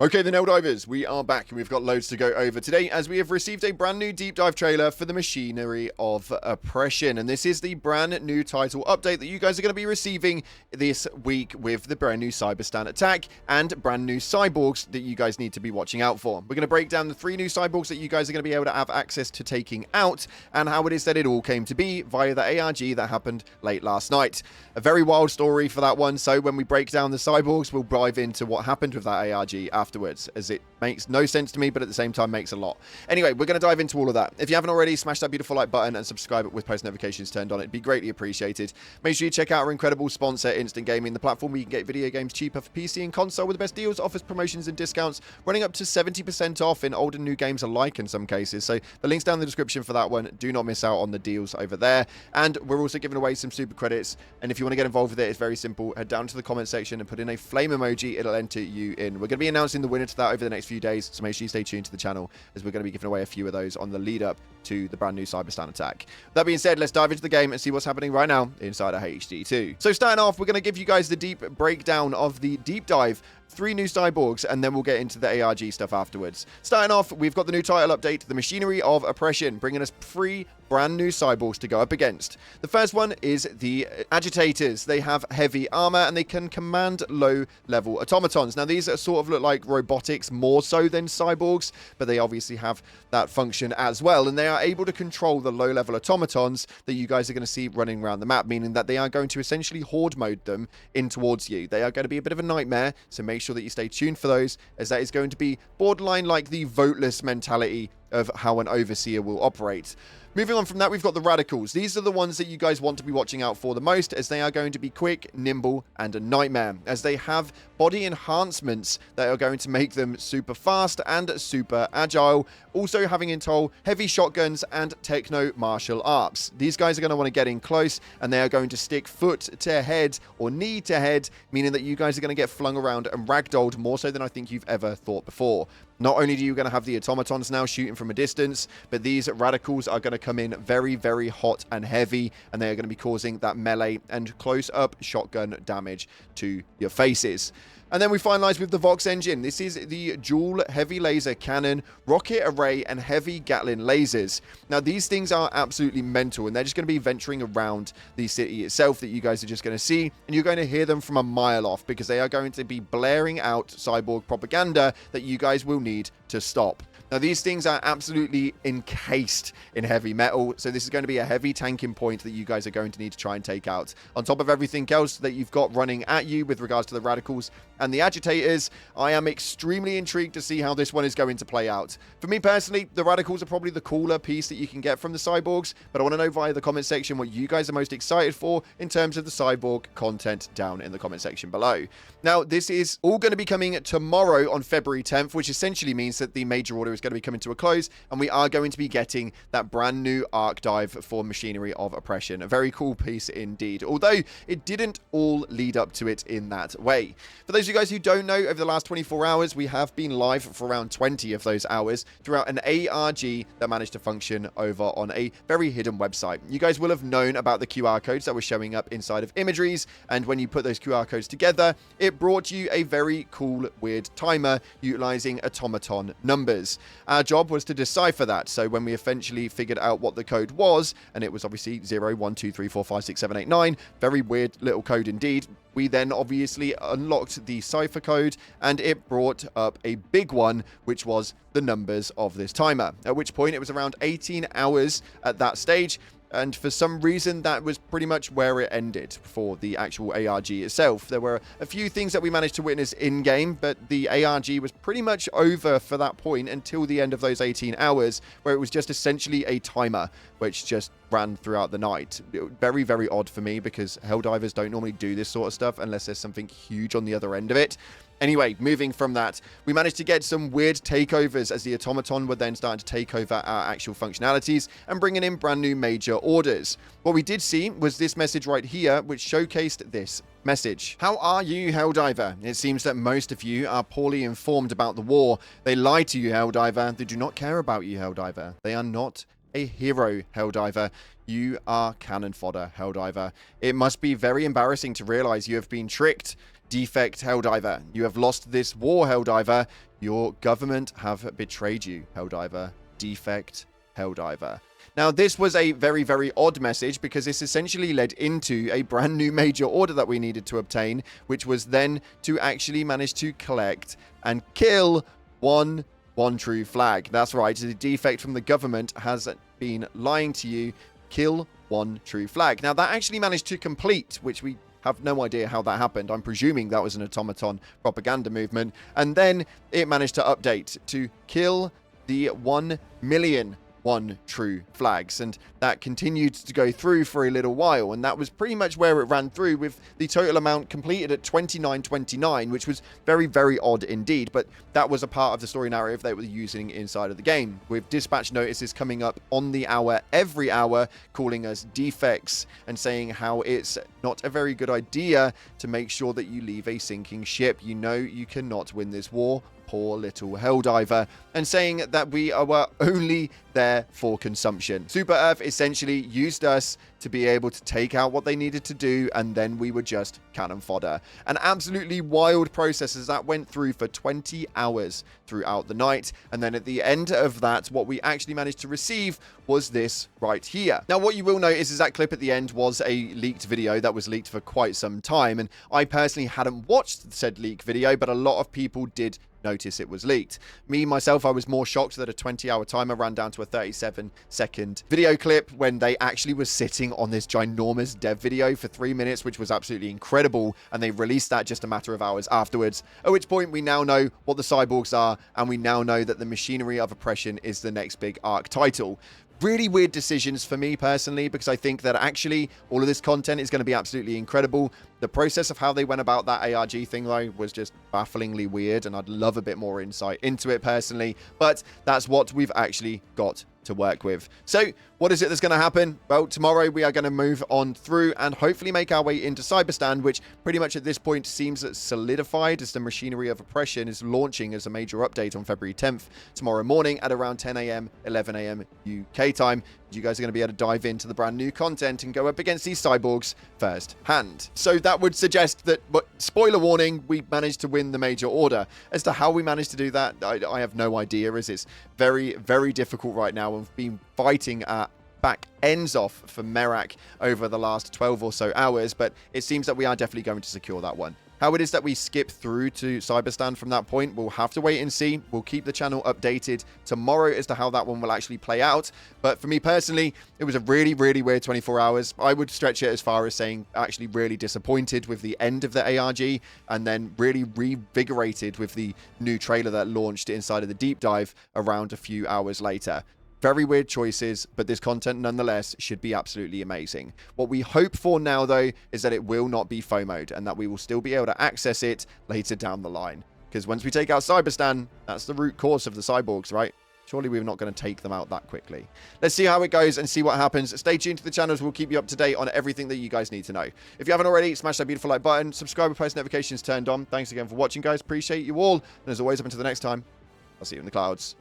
Okay, the Helldivers, we are back and we've got loads to go over today as we have received a brand new deep dive trailer for the Machinery of Oppression. And this is the brand new title update that you guys are going to be receiving this week with the brand new Cyberstan attack and brand new cyborgs that you guys need to be watching out for. We're going to break down the 3 new cyborgs that you guys are going to be able to have access to taking out and how it is that it all came to be via the ARG that happened late last night. A very wild story for that one, so when we break down the cyborgs, we'll dive into what happened with that ARG afterwards, as it makes no sense to me, but at the same time makes a lot. Anyway, we're going to dive into all of that. If you haven't already, smash that beautiful like button and subscribe with post notifications turned on. It'd be greatly appreciated. Make sure you check out our incredible sponsor, Instant Gaming, the platform where you can get video games cheaper for PC and console with the best deals, offers, promotions, and discounts, running up to 70% off in old and new games alike in some cases. So the link's down in the description for that one. Do not miss out on the deals over there. And we're also giving away some super credits. And if you want to get involved with it, it's very simple. Head down to the comment section and put in a flame emoji. It'll enter you in. We're going to be announcing the winner to that over the next few days, so make sure you stay tuned to the channel as we're going to be giving away a few of those on the lead up to the brand new Cyberstan attack. That being said, let's dive into the game and see what's happening right now inside of HD2. So starting off, we're going to give you guys the deep breakdown of the deep dive, 3 new cyborgs, and then we'll get into the ARG stuff afterwards. Starting off, we've got the new title update, the Machinery of Oppression, bringing us 3 brand new cyborgs to go up against. The first one is the Agitators. They have heavy armor and they can command low-level automatons. Now, these sort of look like robotics more so than cyborgs, but they obviously have that function as well, and they are able to control the low-level automatons that you guys are going to see running around the map, meaning that they are going to essentially horde mode them in towards you. They are going to be a bit of a nightmare, so make sure that you stay tuned for those, as that is going to be borderline like the voteless mentality of how an overseer will operate. Moving on from that, we've got the Radicals. These are the ones that you guys want to be watching out for the most, as they are going to be quick, nimble, and a nightmare, as they have body enhancements that are going to make them super fast and super agile, also having in tow heavy shotguns and techno martial arts. These guys are going to want to get in close, and they are going to stick foot to head or knee to head, meaning that you guys are going to get flung around and ragdolled more so than I think you've ever thought before. Not only do you going to have the automatons now shooting from a distance, but these Radicals are going to come in very, very hot and heavy, and they are going to be causing that melee and close-up shotgun damage to your faces. And then we finalize with the Vox engine. This is the dual heavy laser cannon, rocket array, and heavy Gatling lasers. Now, these things are absolutely mental, and they're just going to be venturing around the city itself that you guys are just going to see, and you're going to hear them from a mile off because they are going to be blaring out cyborg propaganda that you guys will need to stop. Now, these things are absolutely encased in heavy metal, so this is going to be a heavy tanking point that you guys are going to need to try and take out. On top of everything else that you've got running at you with regards to the Radicals and the Agitators, I am extremely intrigued to see how this one is going to play out. For me personally, the Radicals are probably the cooler piece that you can get from the Cyborgs, but I want to know via the comment section what you guys are most excited for in terms of the Cyborg content down in the comment section below. Now, this is all going to be coming tomorrow on February 10th, which essentially means that the major order is going to be coming to a close, and we are going to be getting that brand new arc dive for Machinery of Oppression. A very cool piece indeed, although it didn't all lead up to it in that way. For those of you guys who don't know, over the last 24 hours, we have been live for around 20 of those hours throughout an ARG that managed to function over on a very hidden website. You guys will have known about the QR codes that were showing up inside of imageries, and when you put those QR codes together, it brought you a very cool, weird timer utilizing automaton numbers. Our job was to decipher that, so when we eventually figured out what the code was, and it was obviously 0, 1, 2, 3, 4, 5, 6, 7, 8, 9, very weird little code indeed, we then obviously unlocked the cipher code, and it brought up a big one, which was the numbers of this timer, at which point it was around 18 hours at that stage. And for some reason, that was pretty much where it ended for the actual ARG itself. There were a few things that we managed to witness in-game, but the ARG was pretty much over for that point until the end of those 18 hours, where it was just essentially a timer, which just ran throughout the night. Very, very odd for me, because Helldivers don't normally do this sort of stuff unless there's something huge on the other end of it. Anyway, moving from that, we managed to get some weird takeovers as the automaton were then starting to take over our actual functionalities and bringing in brand new major orders. What we did see was this message right here, which showcased this message. How are you, Helldiver? It seems that most of you are poorly informed about the war. They lie to you, Helldiver. They do not care about you, Helldiver. They are not a hero, Helldiver. You are cannon fodder, Helldiver. It must be very embarrassing to realize you have been tricked. Defect, Helldiver. You have lost this war, Helldiver. Your government have betrayed you, Helldiver. Defect, Helldiver. Now, this was a very, very odd message because this essentially led into a brand new major order that we needed to obtain, which was then to actually manage to collect and kill one true flag. That's right, the defect from the government has been lying to you. Kill one true flag. Now, that actually managed to complete, which we have no idea how that happened. I'm presuming that was an automaton propaganda movement. And then it managed to update to kill the 1 million true flags, and that continued to go through for a little while, and that was pretty much where it ran through, with the total amount completed at 2929, which was very, very odd indeed. But that was a part of the story narrative they were using inside of the game, with dispatch notices coming up on the hour, every hour, calling us defects and saying how it's not a very good idea to make sure that you leave a sinking ship. You know you cannot win this war, poor little Helldiver, and saying that we are only there for consumption. Super Earth essentially used us to be able to take out what they needed to do, and then we were just cannon fodder. An absolutely wild process as that went through for 20 hours throughout the night, and then at the end of that, what we actually managed to receive was this right here. Now, what you will notice is that clip at the end was a leaked video that was leaked for quite some time, and I personally hadn't watched said leak video, but a lot of people did notice it was leaked. Me, myself, I was more shocked that a 20-hour timer ran down to a 37-second video clip when they actually were sitting on this ginormous dev video for 3 minutes, which was absolutely incredible, and they released that just a matter of hours afterwards, at which point we now know what the cyborgs are, and we now know that the machinery of oppression is the next big arc title. Really weird decisions for me personally, because I think that actually all of this content is going to be absolutely incredible. The process of how they went about that ARG thing, though, was just bafflingly weird, and I'd love a bit more insight into it personally, but that's what we've actually got to work with. So what is it that's going to happen? Well, tomorrow we are going to move on through and hopefully make our way into Cyberstan, which pretty much at this point seems solidified as the machinery of oppression is launching as a major update on February 10th tomorrow morning at around 10 a.m, 11 a.m. UK time. You guys are going to be able to dive into the brand new content and go up against these cyborgs first hand. So that would suggest that, but spoiler warning, we managed to win the major order. As to how we managed to do that, I have no idea, as it's very, very difficult right now. We've been fighting at back ends off for Merak over the last 12 or so hours, but it seems that we are definitely going to secure that one. How it is that we skip through to Cyberstan from that point, we'll have to wait and see. We'll keep the channel updated tomorrow as to how that one will actually play out. But for me personally, it was a really, really weird 24 hours. I would stretch it as far as saying actually really disappointed with the end of the ARG, and then really revigorated with the new trailer that launched inside of the deep dive around a few hours later. Very weird choices, but this content nonetheless should be absolutely amazing. What we hope for now, though, is that it will not be FOMO'd and that we will still be able to access it later down the line. Because once we take out Cyberstan, that's the root cause of the cyborgs, right? Surely we're not going to take them out that quickly. Let's see how it goes and see what happens. Stay tuned to the channels. We'll keep you up to date on everything that you guys need to know. If you haven't already, smash that beautiful like button. Subscribe and post notifications turned on. Thanks again for watching, guys. Appreciate you all. And as always, up until the next time, I'll see you in the clouds.